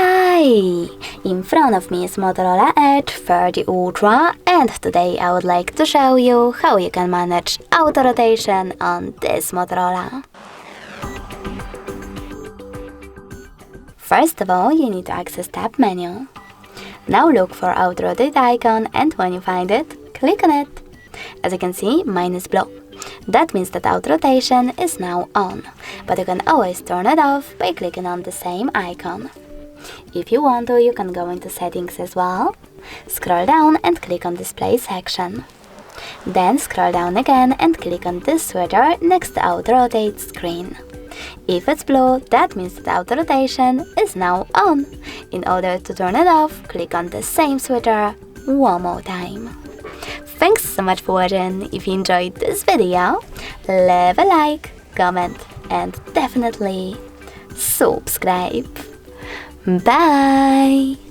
Hi! In front of me is Motorola Edge 30 Ultra, and today I would like to show you how you can manage auto rotation on this Motorola. First of all, you need to access Tab menu. Now look for auto rotate icon, and when you find it, click on it. As you can see, mine is blue. That means that auto rotation is now on, but you can always turn it off by clicking on the same icon. If you want to, you can go into settings as well, scroll down and click on display section. Then scroll down again and click on this switcher next to auto rotate screen. If it's blue, that means that auto rotation is now on. In order to turn it off, click on the same switcher one more time. Thanks so much for watching. If you enjoyed this video, leave a like, comment and definitely subscribe. Bye!